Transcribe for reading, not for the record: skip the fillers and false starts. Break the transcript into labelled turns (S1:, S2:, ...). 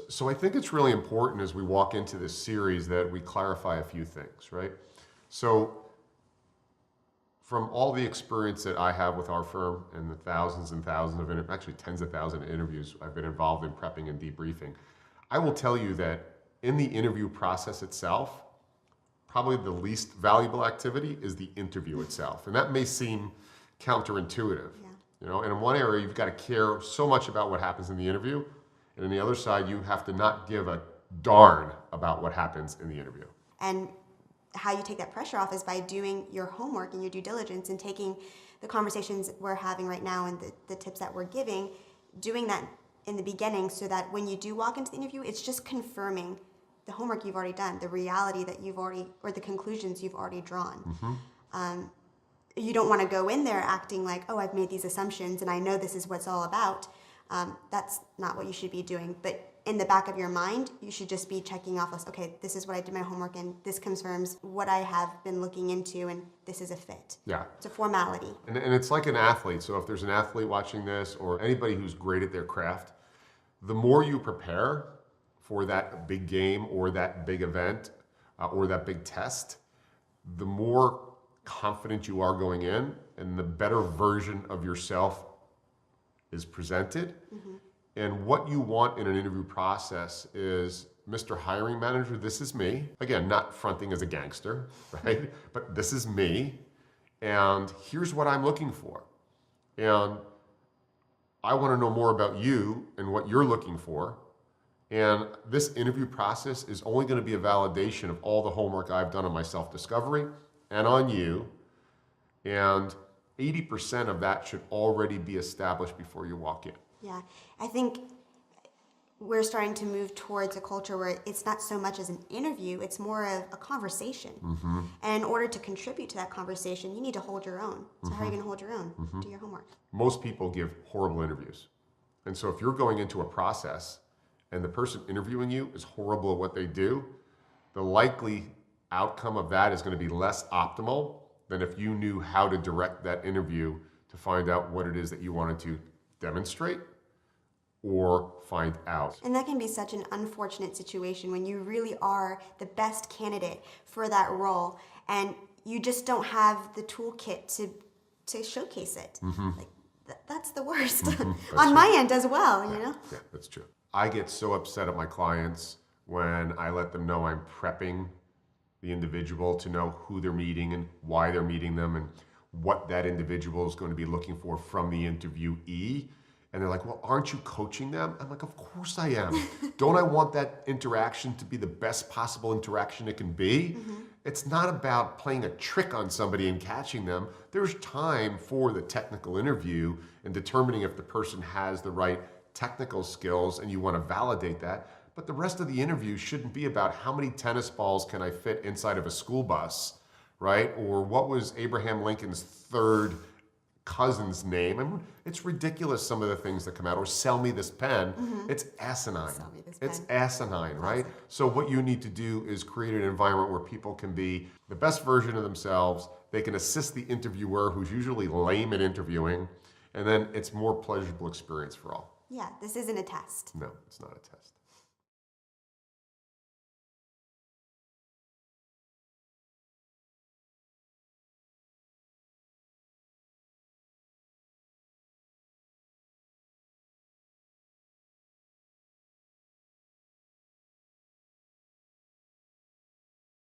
S1: So I think it's really important as we walk into this series that we clarify a few things, right? So from all the experience that I have with our firm and the thousands and thousands of, actually tens of thousands of interviews I've been involved in prepping and debriefing, I will tell you that in the interview process itself, probably the least valuable activity is the interview itself. And that may seem counterintuitive.
S2: Yeah.
S1: You know, and in one area, you've got to care so much about what happens in the interview. And on the other side, you have to not give a darn about what happens in the interview.
S2: And how you take that pressure off is by doing your homework and your due diligence and taking the conversations we're having right now and the tips that we're giving, doing that in the beginning so that when you do walk into the interview, it's just confirming the homework you've already done, the reality that you've already, or the conclusions you've already drawn.
S1: Mm-hmm.
S2: You don't want to go in there acting like, oh, I've made these assumptions and I know this is what's all about. That's not what you should be doing. But in the back of your mind, you should just be checking off, okay, this is what I did my homework in, this confirms what I have been looking into, and this is a fit.
S1: Yeah.
S2: It's a formality.
S1: And it's like an athlete. So if there's an athlete watching this or anybody who's great at their craft, the more you prepare for that big game or that big event or that big test, the more confident you are going in and the better version of yourself is presented.
S2: Mm-hmm.
S1: And what you want in an interview process is, Mr. Hiring Manager, this is me. Again, not fronting as a gangster, right? But this is me, and here's what I'm looking for. And I want to know more about you and what you're looking for. And this interview process is only going to be a validation of all the homework I've done on my self-discovery and on you. And 80% of that should already be established before you walk in.
S2: Yeah, I think we're starting to move towards a culture where it's not so much as an interview, it's more of a conversation.
S1: Mm-hmm.
S2: And in order to contribute to that conversation, you need to hold your own. So how are you going to hold your own? Do your homework.
S1: Most people give horrible interviews. And so if you're going into a process and the person interviewing you is horrible at what they do, the likely outcome of that is going to be less optimal than if you knew how to direct that interview to find out what it is that you wanted to demonstrate or find out.
S2: And that can be such an unfortunate situation when you really are the best candidate for that role and you just don't have the toolkit to showcase it.
S1: Mm-hmm.
S2: Like, that's the worst.
S1: Mm-hmm. That's
S2: On
S1: true.
S2: my end as well, you know?
S1: Yeah, that's true. I get so upset at my clients when I let them know I'm prepping the individual to know who they're meeting and why they're meeting them and what that individual is going to be looking for from the interviewee. And they're like, well, aren't you coaching them? I'm like, of course I am. Don't I want that interaction to be the best possible interaction it can be?
S2: Mm-hmm.
S1: It's not about playing a trick on somebody and catching them. There's time for the technical interview and determining if the person has the right technical skills and you want to validate that. But the rest of the interview shouldn't be about how many tennis balls can I fit inside of a school bus, right? Or what was Abraham Lincoln's third cousin's name? I mean, it's ridiculous, some of the things that come out. Or sell me this pen.
S2: Mm-hmm.
S1: It's asinine.
S2: Sell me this
S1: It's
S2: pen.
S1: asinine, right? So what you need to do is create an environment where people can be the best version of themselves. They can assist the interviewer, who's usually lame at interviewing, and then it's more pleasurable experience for all.
S2: Yeah, this isn't a test.
S1: No, it's not a test.